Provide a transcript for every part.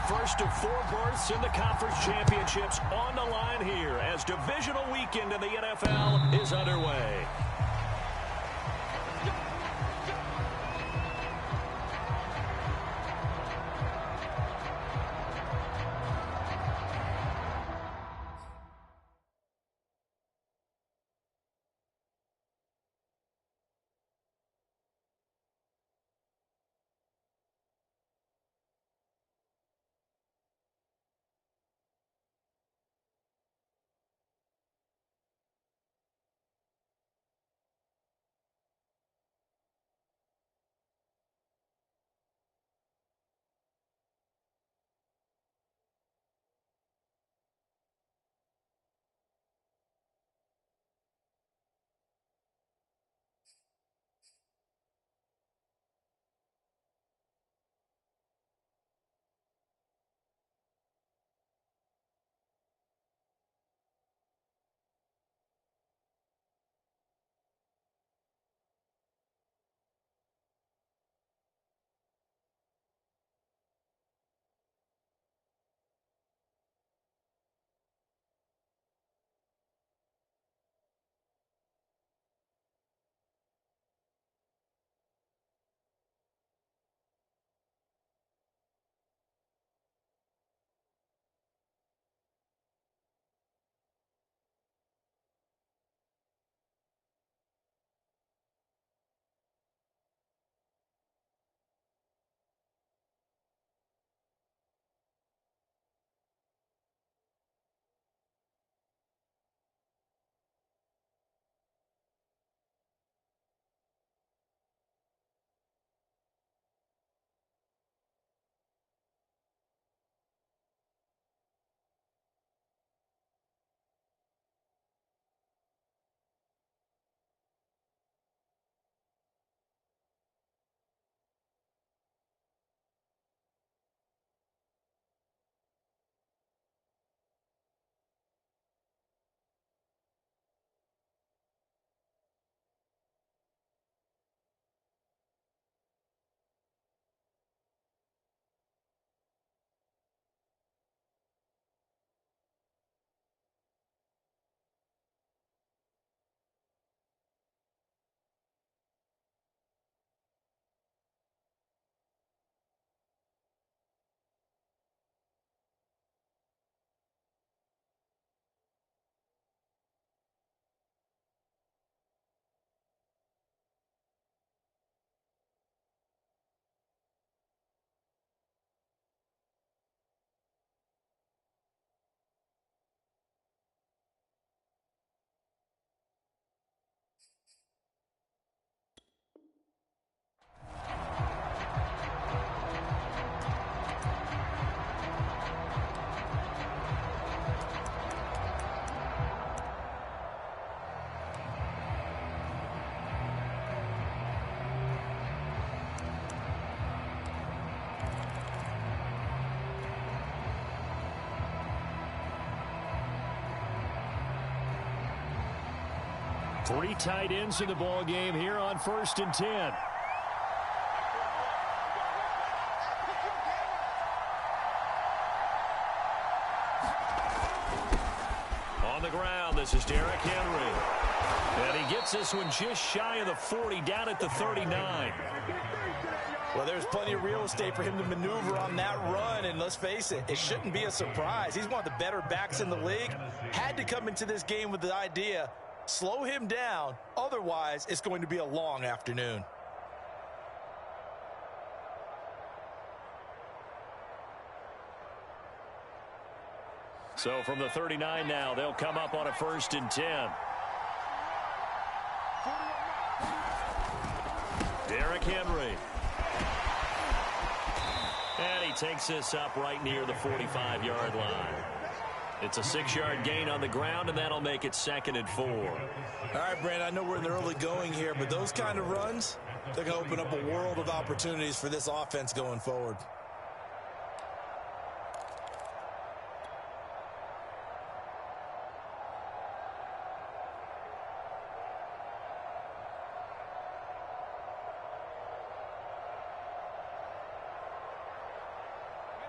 first of 4 berths in the conference championships on the line here as divisional weekend in the NFL is underway. Three tight ends in the ball game here on 1st and 10. On the ground, this is Derrick Henry. And he gets this one just shy of the 40, down at the 39. Well, there's plenty of real estate for him to maneuver on that run, and let's face it, it shouldn't be a surprise. He's one of the better backs in the league. Had to come into this game with the idea, slow him down, otherwise it's going to be a long afternoon. So from the 39 now, they'll come up on a 1st and 10. Derrick Henry. And he takes this up right near the 45-yard line. It's a 6-yard gain on the ground, and that'll make it 2nd and 4. All right, Brandon, I know we're in the early going here, but those kind of runs, they're going to open up a world of opportunities for this offense going forward.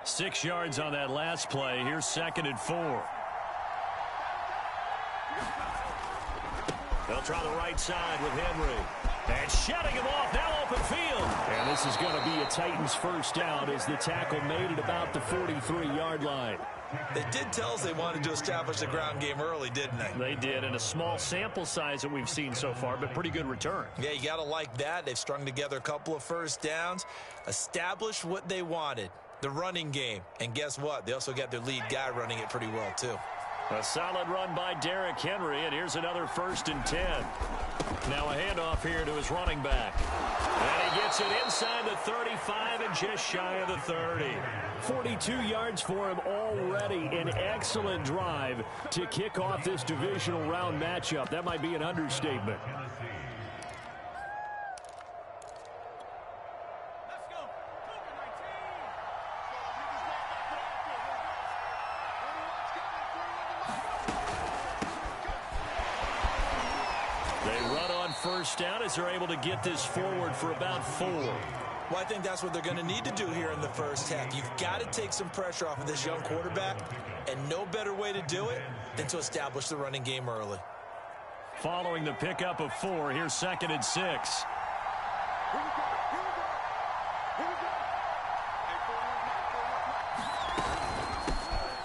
6 yards on that last play. Here's 2nd and 4. They'll try the right side with Henry. And shutting him off, now open field. And this is going to be a Titans first down as the tackle made it about the 43-yard line. They did tell us they wanted to establish the ground game early, didn't they? They did, and a small sample size that we've seen so far, but pretty good return. Yeah, you got to like that. They've strung together a couple of first downs, established what they wanted, the running game. And guess what? They also got their lead guy running it pretty well, too. A solid run by Derrick Henry, and here's another 1st and 10. Now a handoff here to his running back. And he gets it inside the 35 and just shy of the 30. 42 yards for him already. An excellent drive to kick off this divisional round matchup. That might be an understatement. First down as they're able to get this forward for about 4. Well, I think that's what they're going to need to do here in the first half. You've got to take some pressure off of this young quarterback, and no better way to do it than to establish the running game early. Following the pickup of 4, here's 2nd and 6.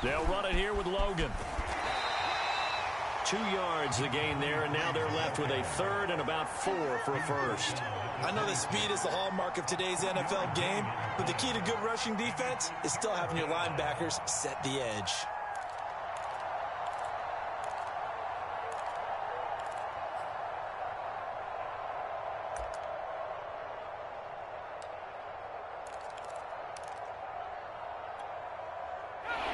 They'll run it here with Logan. 2 yards the gain there, and now they're left with a 3rd and about 4 for a first. I know that speed is the hallmark of today's NFL game, but the key to good rushing defense is still having your linebackers set the edge.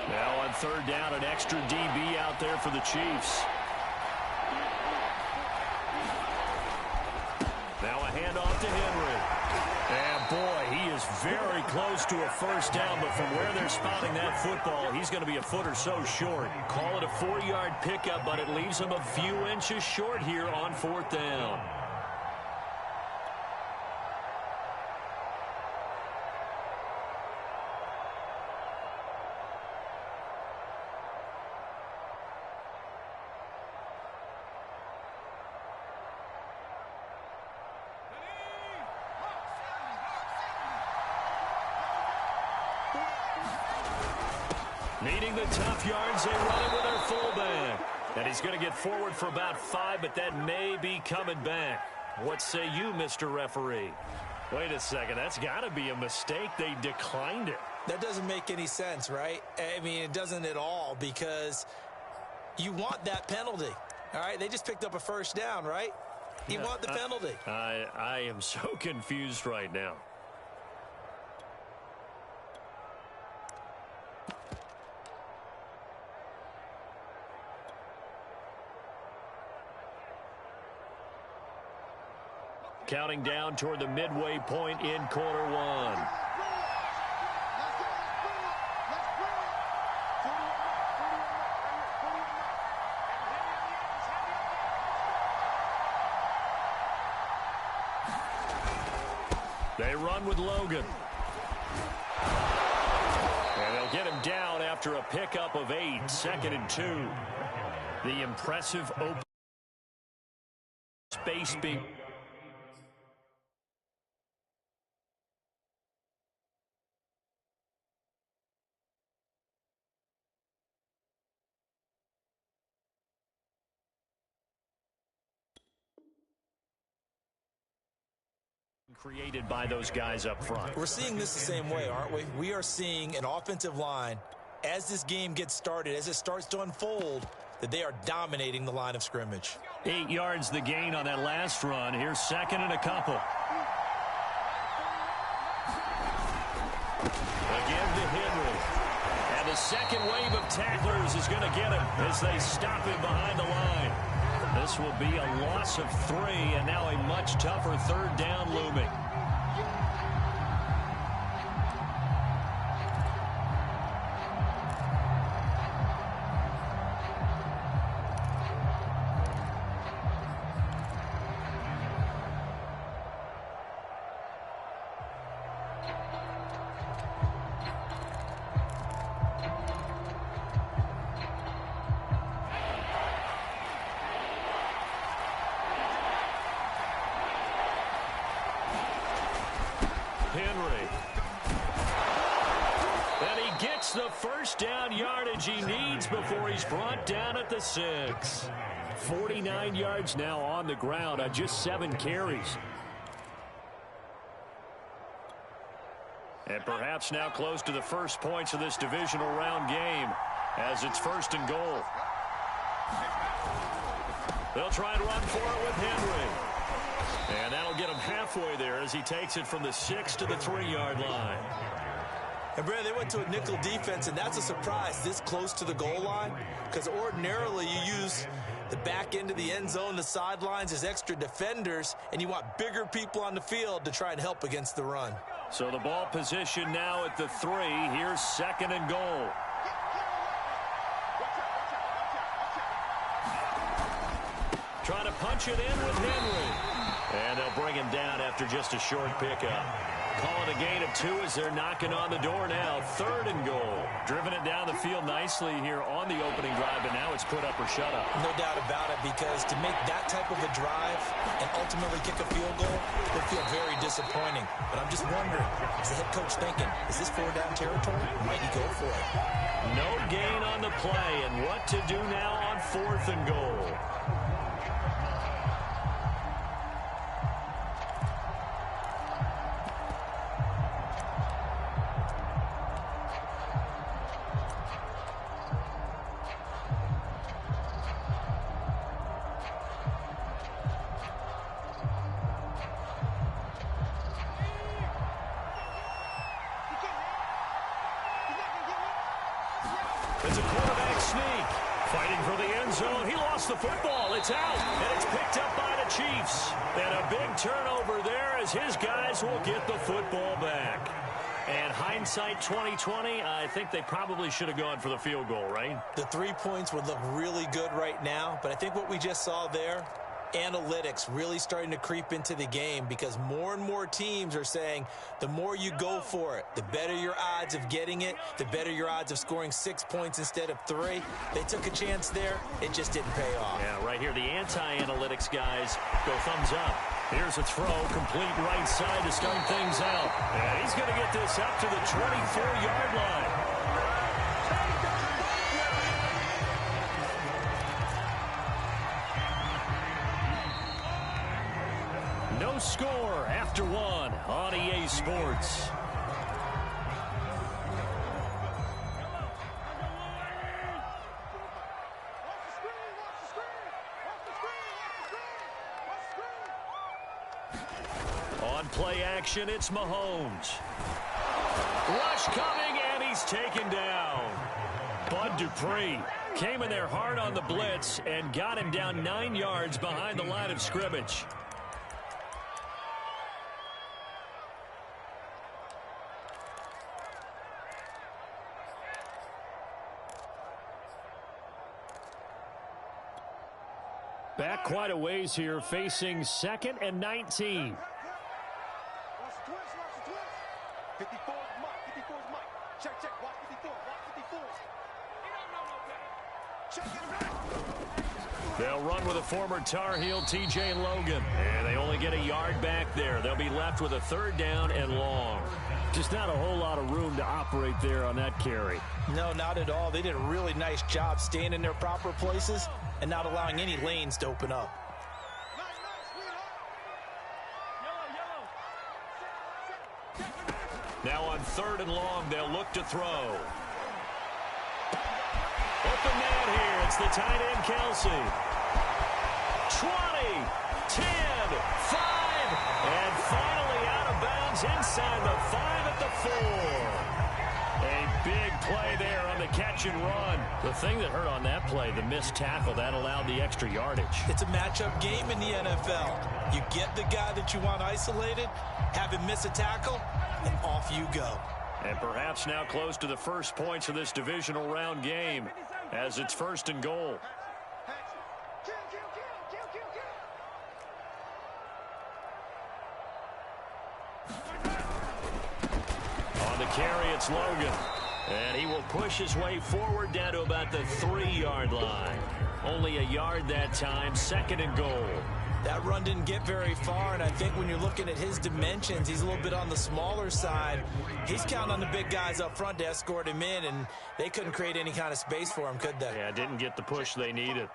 Now on 3rd down, an extra DB out there for the Chiefs. Now a handoff to Henry. And boy, he is very close to a first down, but from where they're spotting that football, he's going to be a foot or so short. Call it a 4-yard pickup, but it leaves him a few inches short here on 4th down. Needing the tough yards, they run it with their fullback. And he's going to get forward for about 5, but that may be coming back. What say you, Mr. Referee? Wait a second, that's got to be a mistake. They declined it. That doesn't make any sense, right? I mean, it doesn't at all, because you want that penalty. All right, they just picked up a first down, right? You want the penalty. I am so confused right now. Counting down toward the midway point in quarter 1. They run with Logan. And they'll get him down after a pickup of 8, 2nd and 2. The impressive open space being created by those guys up front. We're seeing this the same way, aren't we? We are seeing an offensive line, as this game gets started, as it starts to unfold, that they are dominating the line of scrimmage. 8 yards the gain on that last run. Here's 2nd and a couple. Again to Henry. And the second wave of tacklers is going to get him as they stop him behind the line. This will be a loss of 3, and now a much tougher 3rd down looming. Henry. And he gets the first down yardage he needs before he's brought down at the 6. 49 yards now on the ground on just 7 carries. And perhaps now close to the first points of this divisional round game as it's 1st and goal. They'll try and run for it with Henry. And that'll get him halfway there as he takes it from the 6 to the 3-yard line. And, Brad, they went to a nickel defense, and that's a surprise this close to the goal line, because ordinarily you use the back end of the end zone, the sidelines as extra defenders, and you want bigger people on the field to try and help against the run. So the ball position now at the 3. Here's 2nd and goal. Trying to punch it in with Henry. And they'll bring him down after just a short pickup. Call it a gain of 2 as they're knocking on the door now. 3rd and goal. Driven it down the field nicely here on the opening drive, but now it's put up or shut up. No doubt about it, because to make that type of a drive and ultimately kick a field goal would feel very disappointing. But I'm just wondering, is the head coach thinking, is this 4-down territory? Might he go for it? No gain on the play, and what to do now on 4th and goal. It's a quarterback sneak. Fighting for the end zone. He lost the football. It's out. And it's picked up by the Chiefs. And a big turnover there as his guys will get the football back. And hindsight 2020, I think they probably should have gone for the field goal, right? The 3 points would look really good right now. But I think what we just saw there, analytics really starting to creep into the game, because more and more teams are saying the more you go for it, the better your odds of getting it, the better your odds of scoring 6 points instead of 3. They took a chance there. It just didn't pay off. Yeah, right here, the anti-analytics guys go thumbs up. Here's a throw, complete right side to start things out. And he's going to get this up to the 24-yard line. No score after 1 on EA Sports. On play action, it's Mahomes. Rush coming, and he's taken down. Bud Dupree came in there hard on the blitz and got him down 9 yards behind the line of scrimmage. Back quite a ways here, facing 2nd and 19. 54 is Mike. 54 is Mike. Check, check. Watch 54. Watch 54. Check it. They'll run with a former Tar Heel, TJ Logan. And they only get a yard back there. They'll be left with a 3rd down and long. Just not a whole lot of room to operate there on that carry. No, not at all. They did a really nice job staying in their proper places and not allowing any lanes to open up. Now on 3rd and long, they'll look to throw. Open man here. It's the tight end, Kelsey. 20, 10, 5, and finally out of bounds inside the 5 at the 4. A big play there on the catch and run. The thing that hurt on that play, the missed tackle, that allowed the extra yardage. It's a matchup game in the NFL. You get the guy that you want isolated, have him miss a tackle, and off you go. And perhaps now close to the first points of this divisional round game as it's 1st and goal. On the carry, it's Logan. And he will push his way forward down to about the 3-yard line. Only a yard that time, 2nd and goal. That run didn't get very far, and I think when you're looking at his dimensions, he's a little bit on the smaller side. He's counting on the big guys up front to escort him in, and they couldn't create any kind of space for him, could they? Yeah, didn't get the push they needed.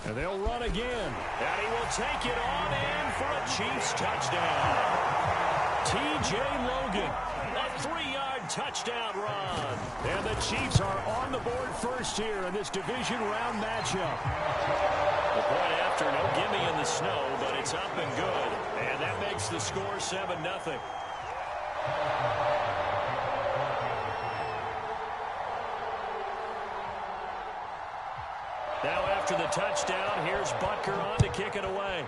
And they'll run again. And he will take it on in for a Chiefs touchdown. T.J. Logan, a 3-yard touchdown run. And the Chiefs are on the board first here in this division round matchup. The point after, no gimme in the snow, but it's up and good. And that makes the score 7-0. Now after the touchdown, here's Butker on to kick it away.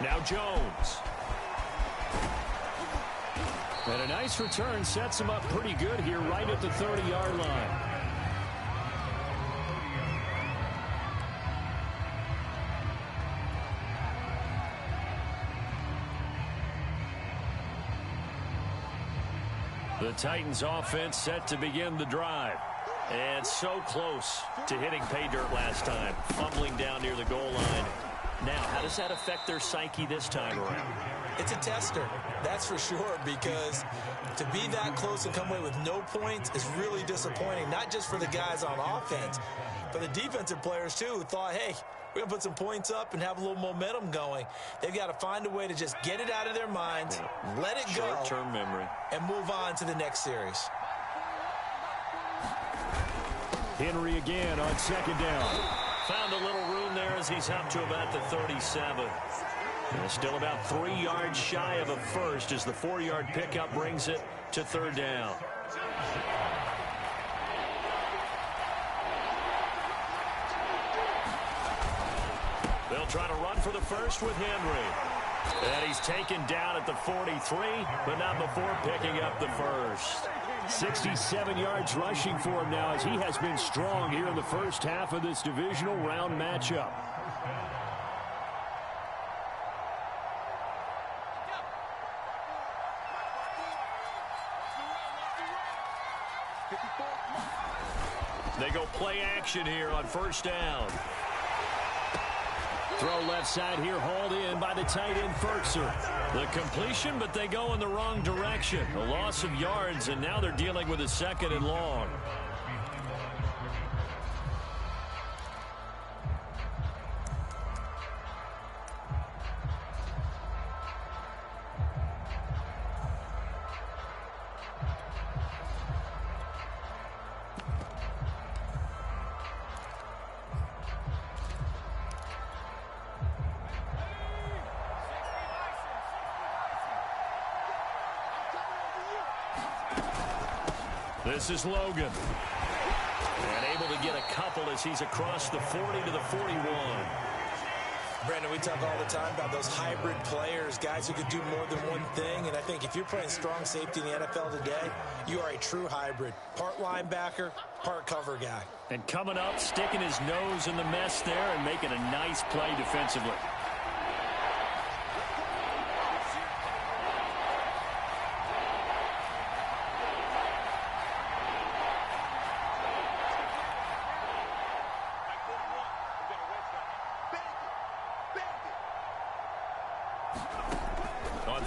Now Jones. And a nice return sets him up pretty good here right at the 30-yard line. The Titans offense set to begin the drive. And so close to hitting pay dirt last time, fumbling down near the goal line. Now, how does that affect their psyche this time around? It's a tester, that's for sure, because to be that close and come away with no points is really disappointing, not just for the guys on offense, but the defensive players, too, who thought, hey, we're going to put some points up and have a little momentum going. They've got to find a way to just get it out of their minds, let it go, short-term memory, and move on to the next series. Henry again on second down. Found a little room there as he's up to about the 37. And still about 3 yards shy of a first as the 4-yard pickup brings it to third down. They'll try to run for the first with Henry. And he's taken down at the 43, but not before picking up the first. 67 yards rushing for him now as he has been strong here in the first half of this divisional round matchup. They go play action here on first down. Throw left side here, hauled in by the tight end, Ferkser. The completion, but they go in the wrong direction. A loss of yards, and now they're dealing with a second and long. This is Logan. And able to get a couple as he's across the 40 to the 41. Brandon, we talk all the time about those hybrid players, guys who can do more than one thing. And I think if you're playing strong safety in the NFL today, you are a true hybrid. Part linebacker, part cover guy. And coming up, sticking his nose in the mess there and making a nice play defensively.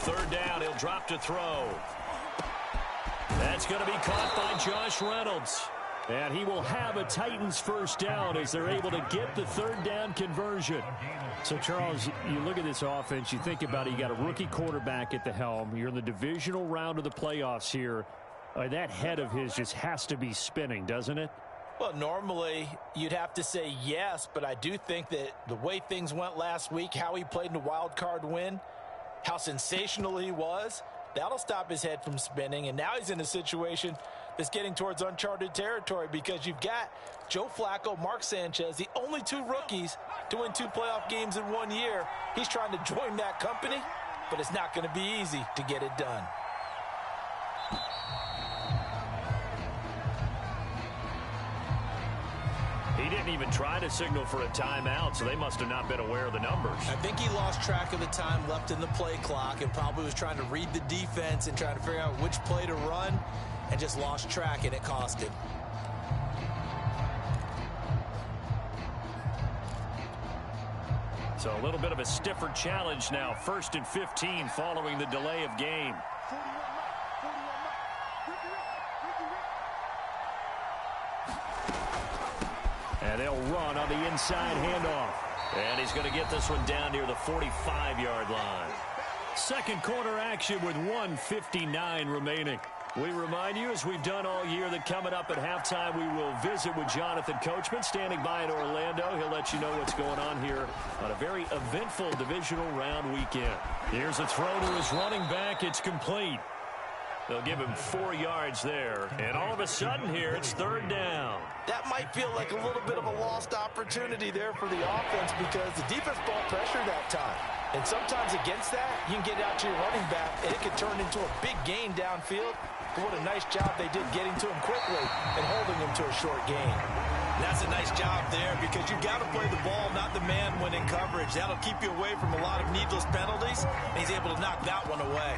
Third down, he'll drop to throw. That's going to be caught by Josh Reynolds. And he will have a Titans first down as they're able to get the third down conversion. So, Charles, you look at this offense, you think about it, you got a rookie quarterback at the helm. You're in the divisional round of the playoffs here. That head of his just has to be spinning, doesn't it? Well, normally you'd have to say yes, but I do think that the way things went last week, how he played in the wild card win, how sensational he was, that'll stop his head from spinning. And now he's in a situation that's getting towards uncharted territory because you've got Joe Flacco, Mark Sanchez, the only two rookies to win 2 playoff games in 1 year. He's trying to join that company, but it's not going to be easy to get it done. He didn't didn't even try to signal for a timeout, so they must have not been aware of the numbers. I think he lost track of the time left in the play clock and probably was trying to read the defense and trying to figure out which play to run and just lost track, and it cost him. So a little bit of a stiffer challenge now. 1st and 15 following the delay of game. And they'll run on the inside handoff. And he's going to get this one down near the 45-yard line. Second quarter action with 1:59 remaining. We remind you, as we've done all year, that coming up at halftime, we will visit with Jonathan Coachman, standing by in Orlando. He'll let you know what's going on here on a very eventful divisional round weekend. Here's a throw to his running back. It's complete. They'll give him 4 yards there. And all of a sudden here, it's 3rd down. That might feel like a little bit of a lost opportunity there for the offense because the defense brought pressure that time. And sometimes against that, you can get out to your running back, and it can turn into a big gain downfield. But what a nice job they did getting to him quickly and holding him to a short gain. That's a nice job there because you've got to play the ball, not the man when in coverage. That'll keep you away from a lot of needless penalties, and he's able to knock that one away.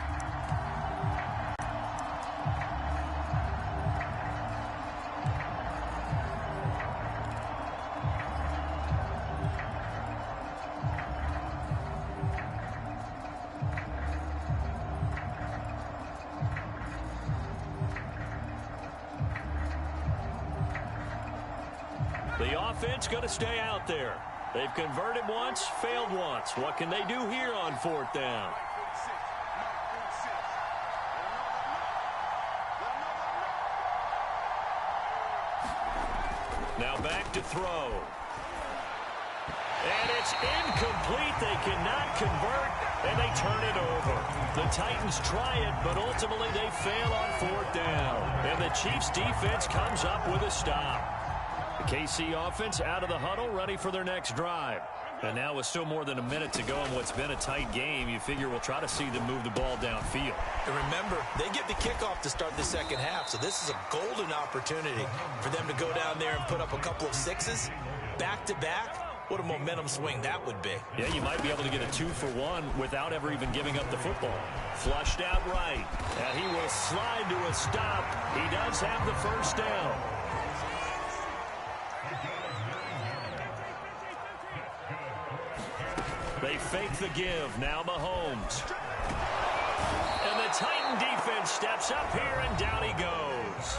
The offense going to stay out there. They've converted once, failed once. What can they do here on 4th down? Now back to throw. And it's incomplete. They cannot convert, and they turn it over. The Titans try it, but ultimately they fail on 4th down. And the Chiefs' defense comes up with a stop. The KC offense out of the huddle, ready for their next drive. And now with still more than a minute to go in what's been a tight game, you figure we'll try to see them move the ball downfield. And remember, they get the kickoff to start the second half, so this is a golden opportunity for them to go down there and put up a couple of sixes back-to-back. What a momentum swing that would be. Yeah, you might be able to get a 2-for-1 without ever even giving up the football. Flushed out right. And he will slide to a stop. He does have the first down. They fake the give. Now Mahomes. And the Titan defense steps up here, and down he goes.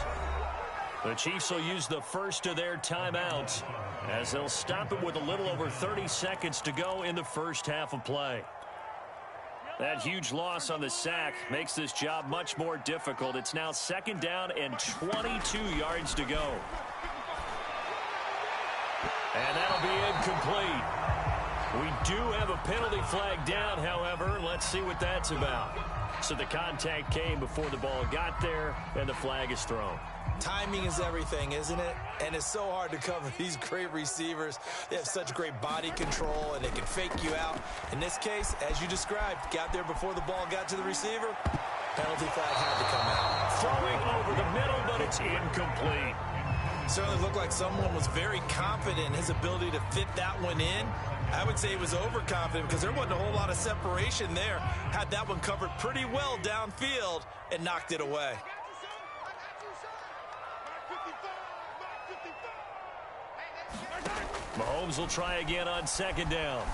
The Chiefs will use the first of their timeouts as they'll stop it with a little over 30 seconds to go in the first half of play. That huge loss on the sack makes this job much more difficult. It's now 2nd down and 22 yards to go. And that'll be incomplete. We do have a penalty flag down, however. Let's see what that's about. So the contact came before the ball got there, and the flag is thrown. Timing is everything, isn't it? And it's so hard to cover these great receivers. They have such great body control, and they can fake you out. In this case, as you described, got there before the ball got to the receiver. Penalty flag had to come out. Throwing over the middle, but it's incomplete. Certainly looked like someone was very confident in his ability to fit that one in. I would say he was overconfident because there wasn't a whole lot of separation there. Had that one covered pretty well downfield and knocked it away. Mahomes will try again on 2nd down.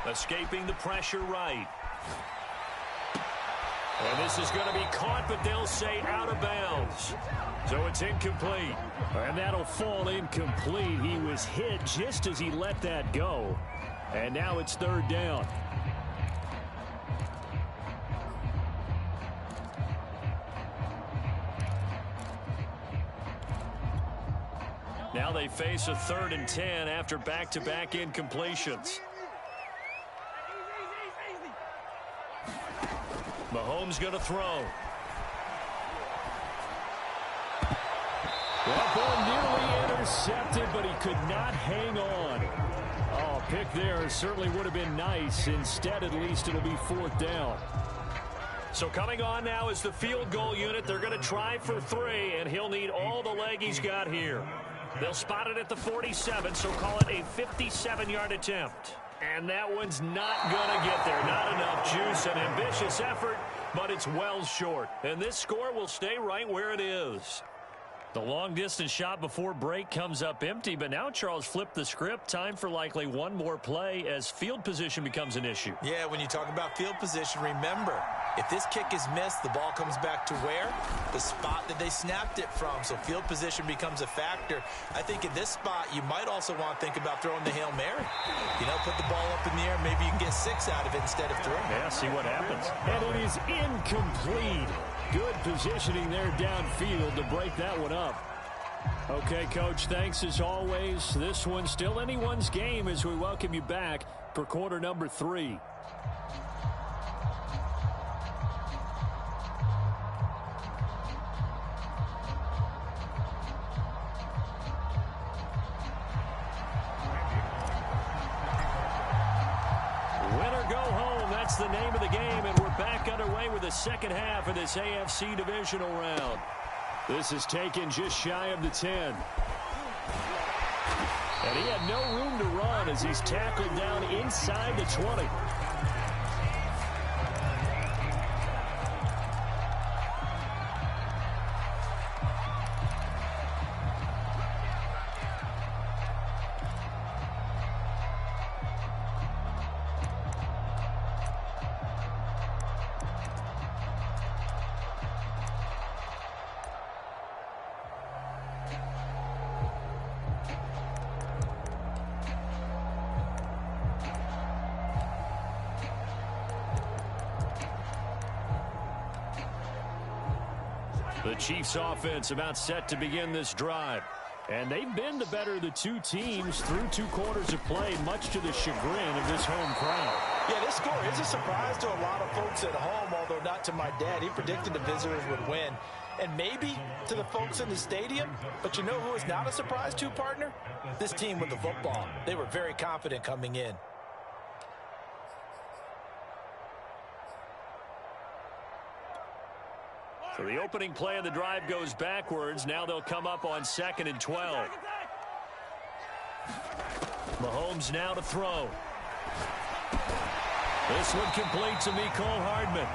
Escaping the pressure right. And this is going to be caught, but they'll say out of bounds. So it's incomplete. And that'll fall incomplete. He was hit just as he let that go. And now it's 3rd down. Now they face a 3rd and 10 after back-to-back incompletions. Mahomes going to throw. That ball nearly intercepted, but he could not hang on. Oh, pick there certainly would have been nice. Instead, at least it'll be 4th down. So coming on now is the field goal unit. They're going to try for 3, and he'll need all the leg he's got here. They'll spot it at the 47, so call it a 57-yard attempt. And that one's not going to get there. Not enough juice. An ambitious effort, but it's well short. And this score will stay right where it is. The long-distance shot before break comes up empty, but now Charles flipped the script. Time for likely one more play as field position becomes an issue. Yeah, when you talk about field position, remember, if this kick is missed, the ball comes back to where? The spot that they snapped it from. So field position becomes a factor. I think in this spot, you might also want to think about throwing the Hail Mary. You know, put the ball up in the air. Maybe you can get 6 out of it instead of 3. Yeah, see what happens. And it is incomplete. Good positioning there downfield to break that one up. Okay, Coach, thanks as always. This one's still anyone's game as we welcome you back for quarter number 3. That's the name of the game, and we're back underway with the second half of this AFC divisional round. This is taken just shy of the 10. And he had no room to run as he's tackled down inside the 20. The Chiefs offense about set to begin this drive. And they've been the better of the two teams through 2 quarters of play, much to the chagrin of this home crowd. Yeah, this score is a surprise to a lot of folks at home, although not to my dad. He predicted the visitors would win. And maybe to the folks in the stadium. But you know who is not a surprise to, partner? This team with the football. They were very confident coming in. So the opening play of the drive goes backwards. Now they'll come up on 2nd and 12. Mahomes now to throw. This one complete to Mecole Hardman.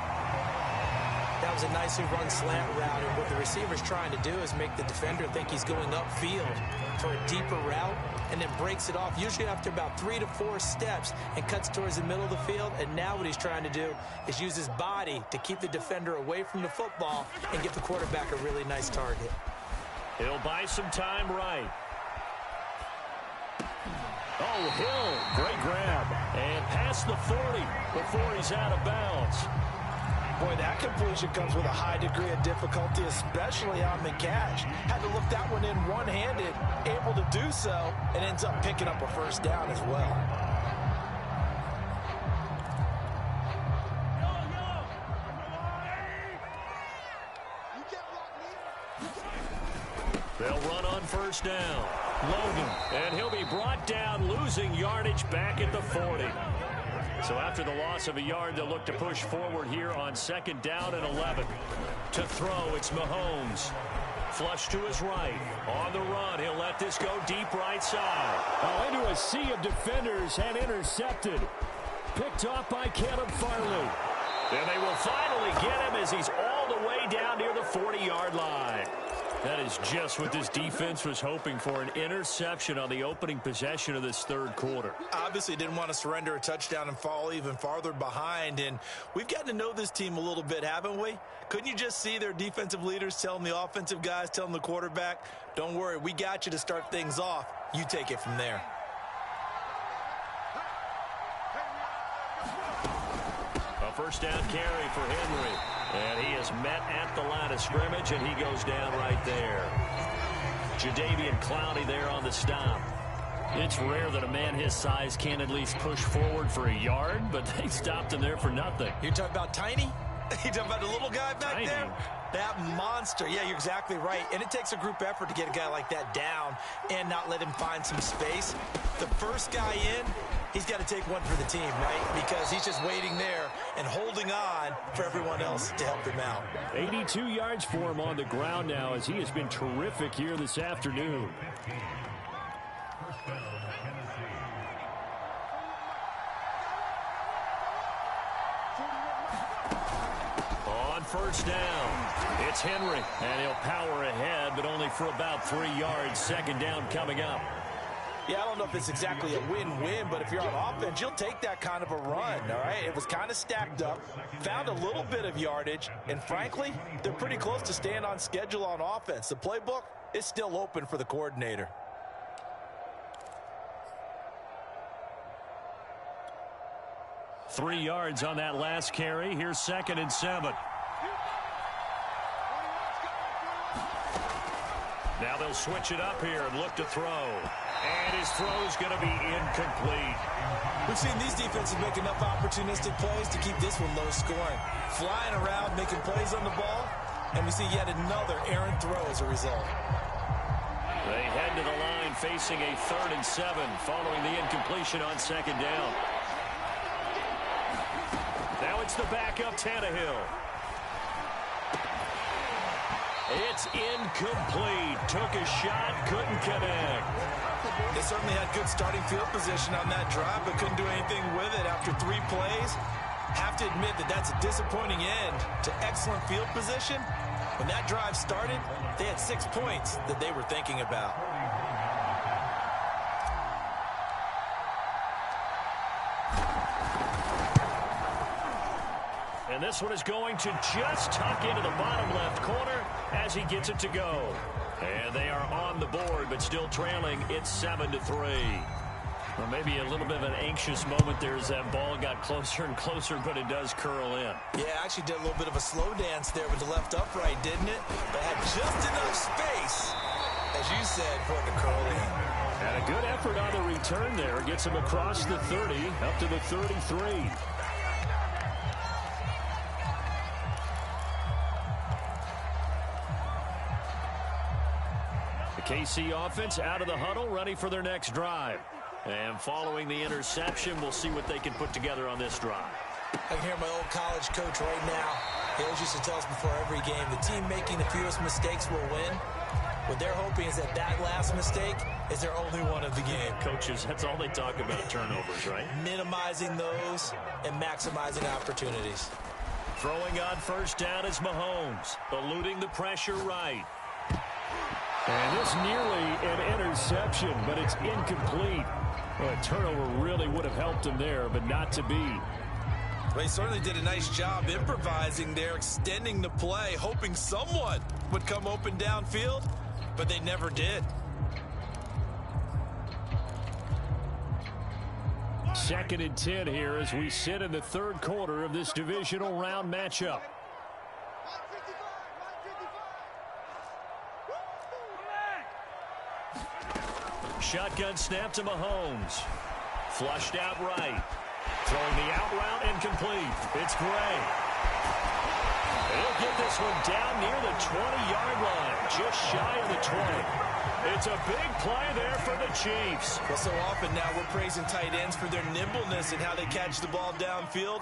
That was a nicely run slant route, and what the receiver's trying to do is make the defender think he's going upfield for a deeper route, and then breaks it off, usually after about 3 to 4 steps, and cuts towards the middle of the field. And now what he's trying to do is use his body to keep the defender away from the football and give the quarterback a really nice target. He'll buy some time right. Oh, Hill, great grab. And past the 40 before he's out of bounds. Boy, that completion comes with a high degree of difficulty, especially on the catch. Had to look that one in one-handed, able to do so, and ends up picking up a first down as well. They'll run on first down. Logan, and he'll be brought down, losing yardage back at the 40. So after the loss of a yard, they'll look to push forward here on 2nd down and 11. To throw, it's Mahomes. Flush to his right. On the run, he'll let this go deep right side. Oh, into a sea of defenders and intercepted. Picked off by Caleb Farley. And they will finally get him as he's all the way down near the 40-yard line. That is just what this defense was hoping for, an interception on the opening possession of this 3rd quarter. Obviously didn't want to surrender a touchdown and fall even farther behind, and we've gotten to know this team a little bit, haven't we? Couldn't you just see their defensive leaders telling the offensive guys, telling the quarterback, don't worry, we got you to start things off. You take it from there. A first down carry for Henry. And he is met at the line of scrimmage, and he goes down right there. Jadeveon Clowney there on the stop. It's rare that a man his size can at least push forward for a yard, but they stopped him there for nothing. You're talking about Tiny? You're talking about the little guy back Tiny. there? That monster. Yeah, you're exactly right. And it takes a group effort to get a guy like that down and not let him find some space. The first guy in, he's got to take one for the team, right? Because he's just waiting there and holding on for everyone else to help him out. 82 yards for him on the ground now as he has been terrific here this afternoon. On first down, it's Henry, and he'll power ahead, but only for about 3 yards. Second down coming up. Yeah, I don't know if it's exactly a win-win, but if you're on offense, you'll take that kind of a run, all right? It was kind of stacked up, found a little bit of yardage, and frankly, they're pretty close to staying on schedule on offense. The playbook is still open for the coordinator. Three yards on that last carry. Here's 2nd and 7. Now they'll switch it up here and look to throw. And his throw is going to be incomplete. We've seen these defenses make enough opportunistic plays to keep this one low scoring. Flying around, making plays on the ball, and we see yet another errant throw as a result. They head to the line facing a 3rd and 7 following the incompletion on 2nd down. Now it's the backup Tannehill. It's incomplete. Took a shot, couldn't connect. They certainly had good starting field position on that drive, but couldn't do anything with it after 3 plays. Have to admit that that's a disappointing end to excellent field position. When that drive started, they had 6 points that they were thinking about. And this one is going to just tuck into the bottom left corner as he gets it to go. And they are on the board, but still trailing. It's 7-3. Well, maybe a little bit of an anxious moment there as that ball got closer and closer, but it does curl in. Yeah, actually did a little bit of a slow dance there with the left upright, didn't it? But had just enough space, as you said, for it to curl in. And a good effort on the return there. Gets him across the 30, up to the 33. KC offense out of the huddle, ready for their next drive. And following the interception, we'll see what they can put together on this drive. I can hear my old college coach right now. He always used to tell us before every game, the team making the fewest mistakes will win. What they're hoping is that that last mistake is their only one of the game. Coaches, that's all they talk about, turnovers, right? Minimizing those and maximizing opportunities. Throwing on first down is Mahomes, eluding the pressure right. And this nearly an interception, but it's incomplete. Well, a turnover really would have helped him there, but not to be. Well, he certainly did a nice job improvising there, extending the play, hoping someone would come open downfield, but they never did. 2nd and 10 here as we sit in the 3rd quarter of this divisional round matchup. Shotgun snap to Mahomes. Flushed out right. Throwing the out route incomplete. It's Gray. He'll get this one down near the 20-yard line. Just shy of the 20. It's a big play there for the Chiefs. Well, so often now we're praising tight ends for their nimbleness and how they catch the ball downfield.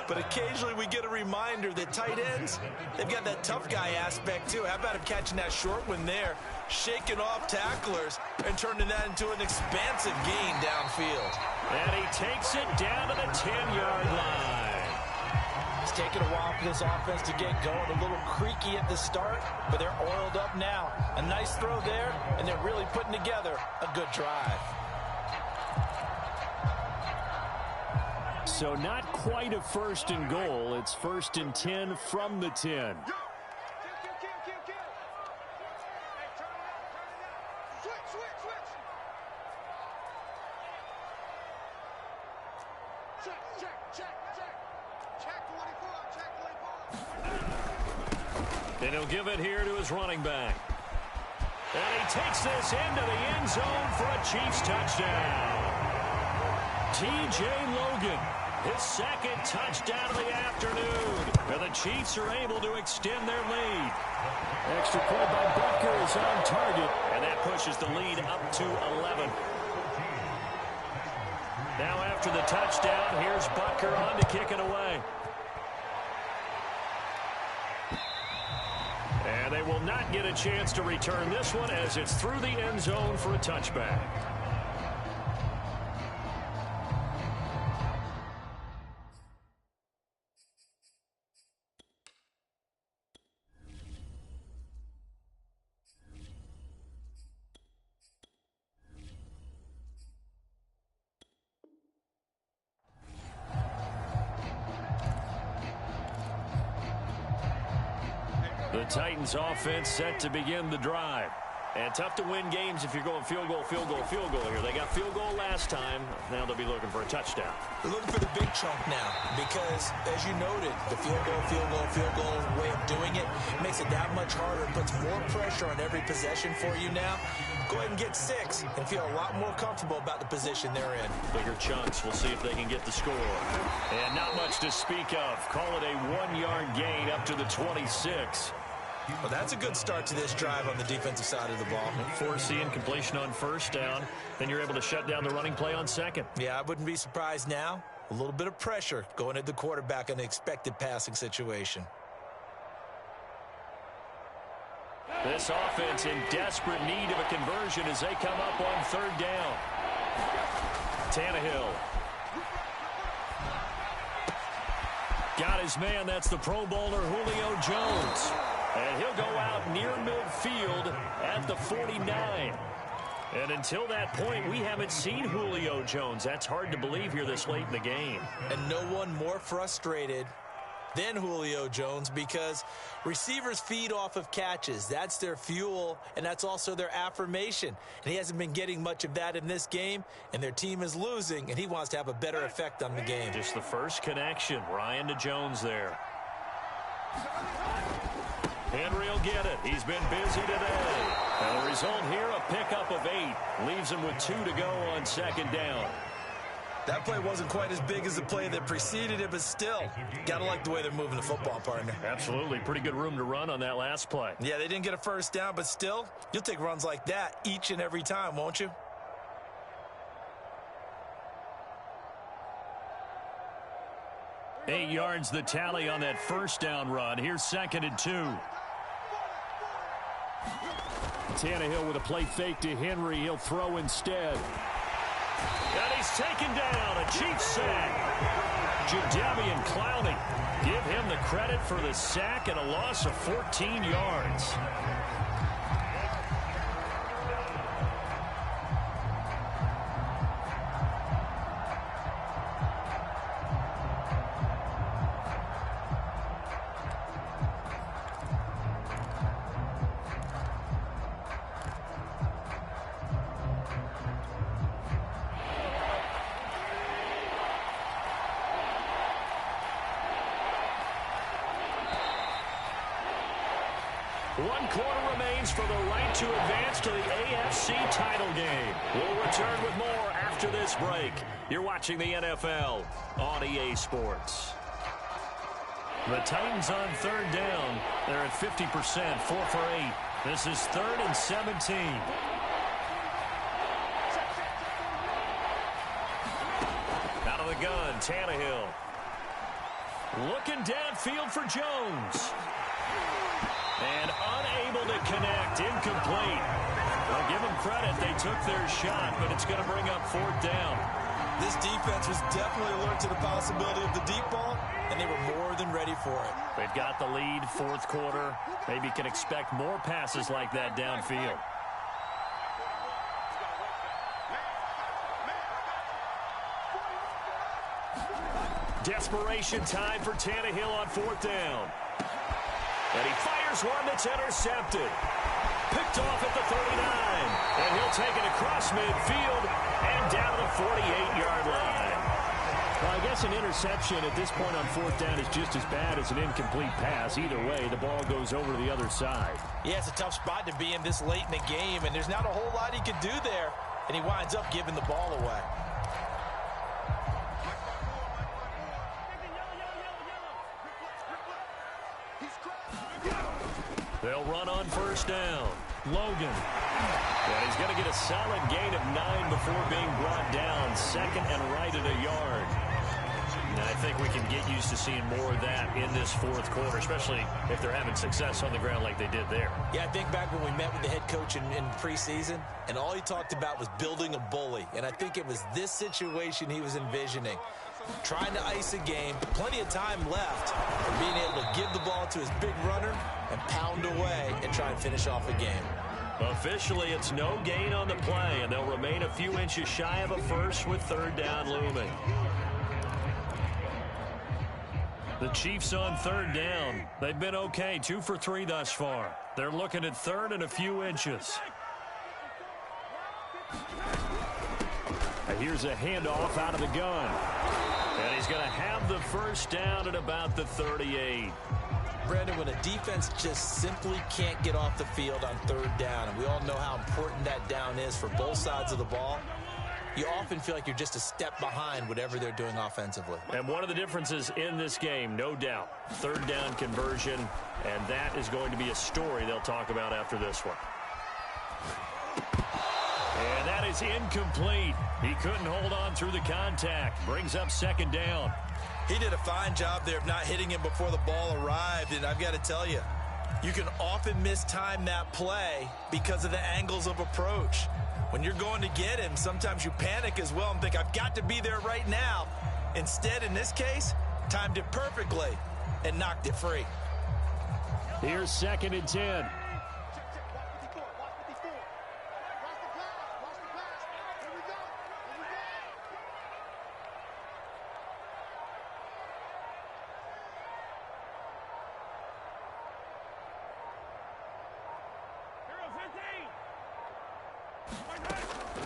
But occasionally we get a reminder that tight ends, they've got that tough guy aspect too. How about him catching that short one there, shaking off tacklers, and turning that into an expansive gain downfield. And he takes it down to the 10-yard line. It's taken a while for this offense to get going. A little creaky at the start, but they're oiled up now. A nice throw there, and they're really putting together a good drive. So not quite a 1st and goal. It's 1st and 10 from the 10. And he'll give it here to his running back. And he takes this into the end zone for a Chiefs touchdown. T.J. Logan, his 2nd touchdown of the afternoon. And the Chiefs are able to extend their lead. Extra point by Butker is on target. And that pushes the lead up to 11. Now after after the touchdown. Here's Butker on to kick it away. And they will not get a chance to return this one as it's through the end zone for a touchback. The Titans offense set to begin the drive. And tough to win games if you're going field goal, field goal, field goal here. They got field goal last time. Now they'll be looking for a touchdown. They're looking for the big chunk now because, as you noted, the field goal way of doing it makes it that much harder. It puts more pressure on every possession for you now. Go ahead and get 6 and feel a lot more comfortable about the position they're in. Bigger chunks. We'll see if they can get the score. And not much to speak of. Call it a 1-yard gain up to the 26. Well, that's a good start to this drive on the defensive side of the ball. Force the incompletion on first down. Then you're able to shut down the running play on second. Yeah, I wouldn't be surprised now. A little bit of pressure going at the quarterback in an expected passing situation. This offense in desperate need of a conversion as they come up on third down. Tannehill. Got his man. That's the Pro Bowler Julio Jones. And he'll go out near midfield at the 49. And until that point, we haven't seen Julio Jones. That's hard to believe here this late in the game. And no one more frustrated than Julio Jones because receivers feed off of catches. That's their fuel, and that's also their affirmation. And he hasn't been getting much of that in this game, and their team is losing, and he wants to have a better effect on the game. Just the first connection. Ryan to Jones there. Henry will get it. He's been busy today. And the result here, a pickup of 8. Leaves him with 2 to go on second down. That play wasn't quite as big as the play that preceded it, but still, gotta like the way they're moving the football, partner. Absolutely. Pretty good room to run on that last play. Yeah, they didn't get a first down, but still, you'll take runs like that each and every time, won't you? Eight yards the tally on that first down run. Here's second and 2. Tannehill with a play fake to Henry. He'll throw instead. And he's taken down. A Chiefs sack. Jadeveon Clowney. Give him the credit for the sack and a loss of 14 yards. One quarter remains for the right to advance to the AFC title game. We'll return with more after this break. You're watching the NFL on EA Sports. The Titans on third down. They're at 50%, 4 for 8. This is 3rd and 17. Out of the gun, Tannehill. Looking downfield for Jones. And unable to connect, incomplete. Well, give them credit. They took their shot, but it's going to bring up 4th down. This defense was definitely alert to the possibility of the deep ball, and they were more than ready for it. They've got the lead, 4th quarter. Maybe can expect more passes like that downfield. Desperation time for Tannehill on 4th down. And he fires one that's intercepted. Picked off at the 39. And he'll take it across midfield and down to the 48-yard line. Well, I guess an interception at this point on 4th down is just as bad as an incomplete pass. Either way, the ball goes over to the other side. Yeah, it's a tough spot to be in this late in the game, and there's not a whole lot he could do there. And he winds up giving the ball away. They'll run on first down. Logan And he's going to get a solid gain of 9 before being brought down. Second and right at a yard. And I think we can get used to seeing more of that in this fourth quarter, especially if they're having success on the ground like they did there. Yeah, I think back when we met with the head coach in preseason, and all he talked about was building a bully. And I think it was this situation he was envisioning. Trying to ice a game, plenty of time left, and being able to give the ball to his big runner and pound away and try and finish off a game. Officially, it's no gain on the play, and they'll remain a few inches shy of a first with third down looming. The Chiefs on third down. They've been okay, 2 for 3 thus far. They're looking at third and a few inches. Here's a handoff out of the gun. And he's going to have the first down at about the 38. Brandon, when a defense just simply can't get off the field on third down, and we all know how important that down is for both sides of the ball, you often feel like you're just a step behind whatever they're doing offensively. And one of the differences in this game, no doubt, third down conversion, and that is going to be a story they'll talk about after this one. And that is incomplete. He couldn't hold on through the contact. Brings up second down. He did a fine job there of not hitting him before the ball arrived, and I've got to tell you, you can often mistime that play because of the angles of approach. When you're going to get him, sometimes you panic as well and think, I've got to be there right now. Instead, in this case, timed it perfectly and knocked it free. Here's second and 10.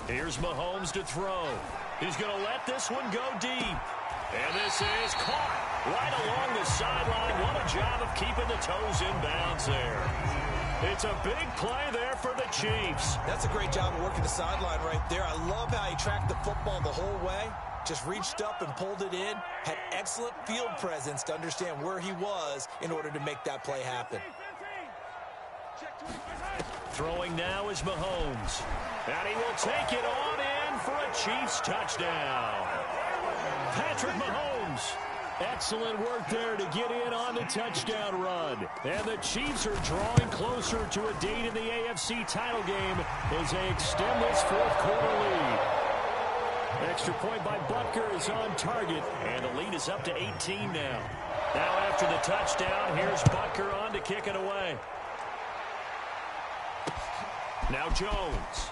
Here's Mahomes to throw. He's going to let this one go deep. And this is caught right along the sideline. What a job of keeping the toes in bounds there. It's a big play there for the Chiefs. That's a great job of working the sideline right there. I love how he tracked the football the whole way. Just reached up and pulled it in. Had excellent field presence to understand where he was in order to make that play happen. Throwing now is Mahomes. And he will take it on in for a Chiefs touchdown. Patrick Mahomes. Excellent work there to get in on the touchdown run. And the Chiefs are drawing closer to a date in the AFC title game as they extend this fourth quarter lead. Extra point by Butker is on target, and the lead is up to 18 now. Now after the touchdown, here's Butker on to kick it away. Now Jones.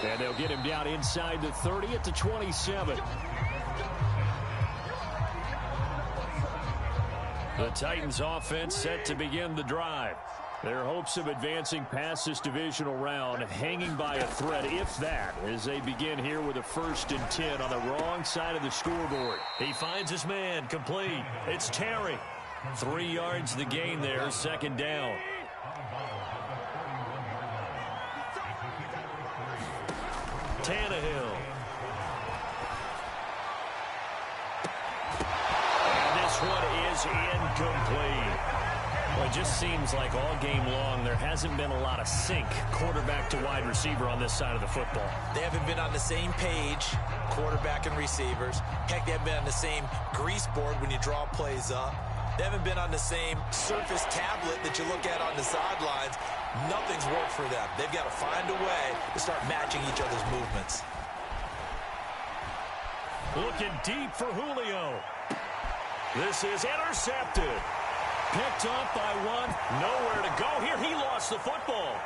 And they'll get him down inside the 30 at the 27. The Titans offense set to begin the drive. Their hopes of advancing past this divisional round hanging by a thread, if that, as they begin here with a 1st and 10 on the wrong side of the scoreboard. He finds his man, complete. It's Terry. 3 yards the gain there, second down. Tannehill. And this one is incomplete. Well, it just seems like all game long there hasn't been a lot of sync quarterback to wide receiver on this side of the football. They haven't been on the same page, quarterback and receivers. Heck, they haven't been on the same grease board when you draw plays up. They haven't been on the same surface tablet that you look at on the sidelines. Nothing's worked for them. They've got to find a way to start matching each other's movements. Looking deep for Julio. This is intercepted. Picked up by one. Nowhere to go here. He lost the football.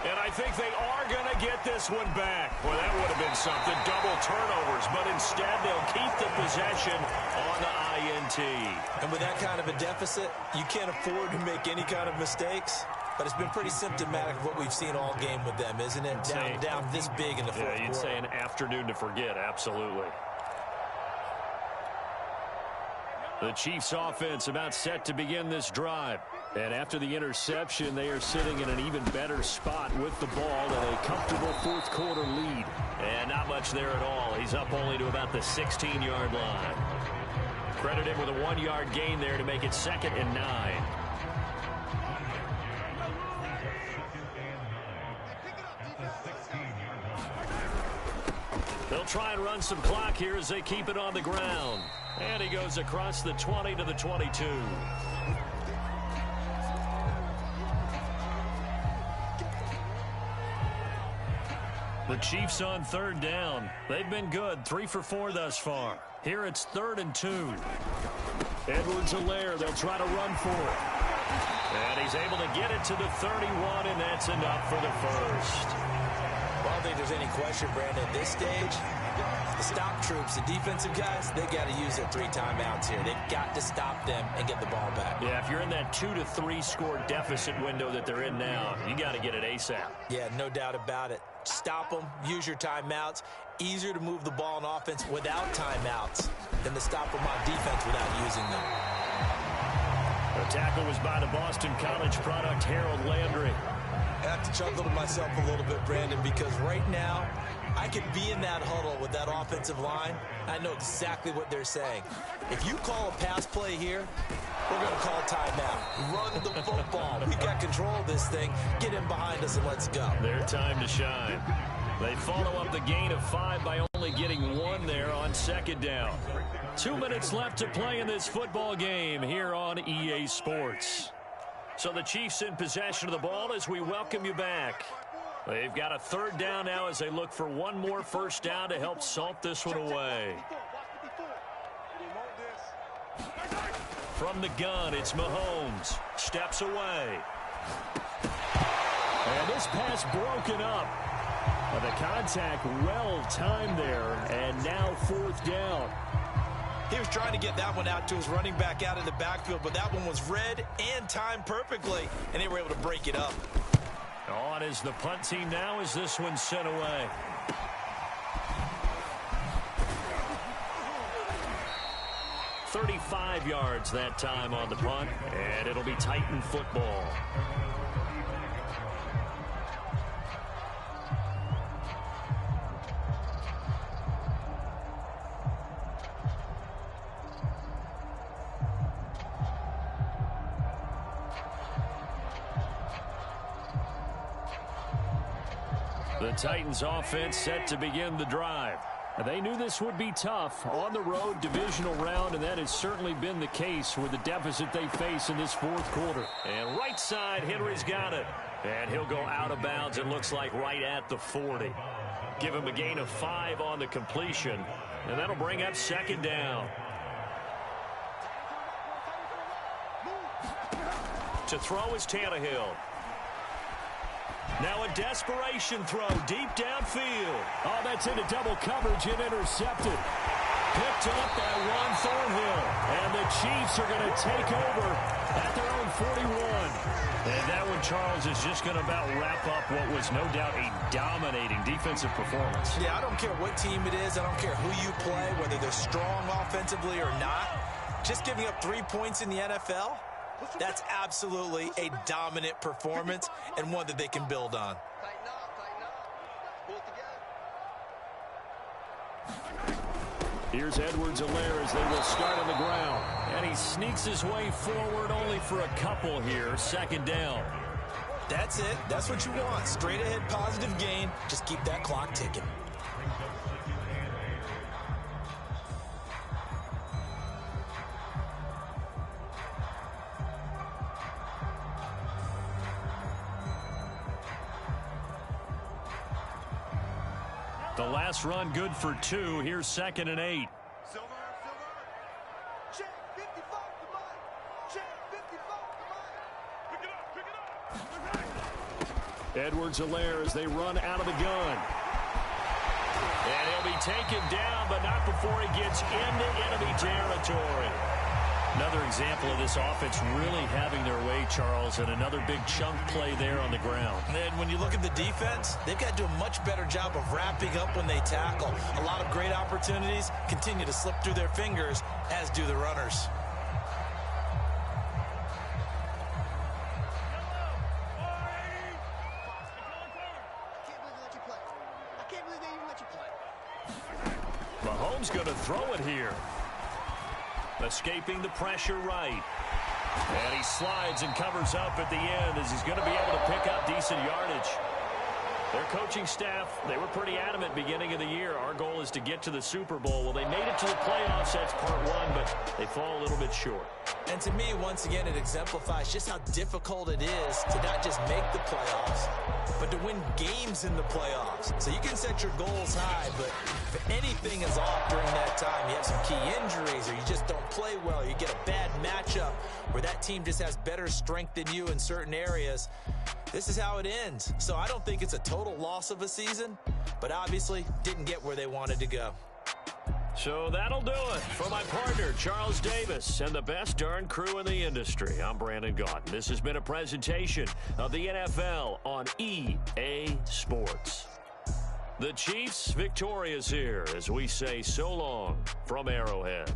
And I think they are going to get this one back. Well, that would have been something. Double turnovers. But instead, they'll keep the possession on the INT. And with that kind of a deficit, you can't afford to make any kind of mistakes. But it's been pretty symptomatic of what we've seen all game with them, isn't it? Down this big in the fourth quarter. Yeah, you'd say an afternoon to forget. Absolutely. The Chiefs offense about set to begin this drive. And after the interception, they are sitting in an even better spot with the ball and a comfortable fourth quarter lead. And not much there at all. He's up only to about the 16-yard line. Credit him with a 1-yard gain there to make it 2nd and 9. try and run some clock here as they keep it on the ground. And he goes across the 20 to the 22. The Chiefs on third down. They've been good, 3 for 4 thus far. Here it's 3rd and 2. Edwards-Helaire, they'll try to run for it. And he's able to get it to the 31, and that's enough for the first. Well, I don't think there's any question, Brandon. At this stage, the stop troops, the defensive guys, they got to use their 3 timeouts here. They've got to stop them and get the ball back. Yeah, if you're in that 2 to 3 score deficit window that they're in now, you got to get it ASAP. Yeah, no doubt about it. Stop them, use your timeouts. Easier to move the ball on offense without timeouts than to stop them on defense without using them. The tackle was by the Boston College product, Harold Landry. I have to chuckle to myself a little bit, Brandon, because right now, I could be in that huddle with that offensive line. I know exactly what they're saying. If you call a pass play here, we're going to call timeout. Run the football. We got control of this thing. Get in behind us and let's go. Their time to shine. They follow up the gain of 5 by only getting 1 there on 2nd down. 2 minutes left to play in this football game here on EA Sports. So the Chiefs in possession of the ball as we welcome you back. They've got a 3rd down now as they look for 1 more first down to help salt this one away. From the gun, it's Mahomes. Steps away. And this pass broken up. The contact well timed there, and now 4th down. He was trying to get that one out to his running back out in the backfield, but that one was read and timed perfectly, and they were able to break it up. On is the punt team now as this one's sent away. "35 yards that time on the punt, and it'll be Titan football. The Titans offense set to begin the drive. They knew this would be tough on the road divisional round, and that has certainly been the case with the deficit they face in this 4th quarter. And right side, Henry's got it. And he'll go out of bounds, it looks like, right at the 40. Give him a gain of 5 on the completion, and that'll bring up 2nd down. To throw is Tannehill. Now a desperation throw deep downfield. Oh, that's into double coverage and intercepted. Picked up by Juan Thornhill. And the Chiefs are going to take over at their own 41. And that one, Charles, is just going to about wrap up what was no doubt a dominating defensive performance. Yeah, I don't care what team it is. I don't care who you play, whether they're strong offensively or not. Just giving up 3 points in the NFL, that's absolutely a dominant performance and one that they can build on. Here's Edwards-Helaire as they will start on the ground. And he sneaks his way forward only for a couple here. 2nd down. That's it. That's what you want. Straight ahead positive gain. Just keep that clock ticking. The last run good for 2. Here's 2nd and 8. Check 55 to Mike. Check 55 to Mike. Edwards-Helaire as they run out of the gun. And he'll be taken down, but not before he gets into enemy territory. Another example of this offense really having their way, Charles, and another big chunk play there on the ground. And when you look at the defense, they've got to do a much better job of wrapping up when they tackle. A lot of great opportunities continue to slip through their fingers, as do the runners. Mahomes going to throw it here. Escaping the pressure right. And he slides and covers up at the end as he's going to be able to pick up decent yardage. Their coaching staff, they were pretty adamant beginning of the year. Our goal is to get to the Super Bowl. Well, they made it to the playoffs. That's part one, but they fall a little bit short. And to me, once again, it exemplifies just how difficult it is to not just make the playoffs, but to win games in the playoffs. So you can set your goals high, but if anything is off during that time, you have some key injuries or you just don't play well, you get a bad matchup where that team just has better strength than you in certain areas, this is how it ends. So I don't think it's a total loss of a season, but obviously didn't get where they wanted to go. So that'll do it for my partner, Charles Davis, and the best darn crew in the industry. I'm Brandon Gaudin. This has been a presentation of the NFL on EA Sports. The Chiefs victorious here as we say so long from Arrowhead.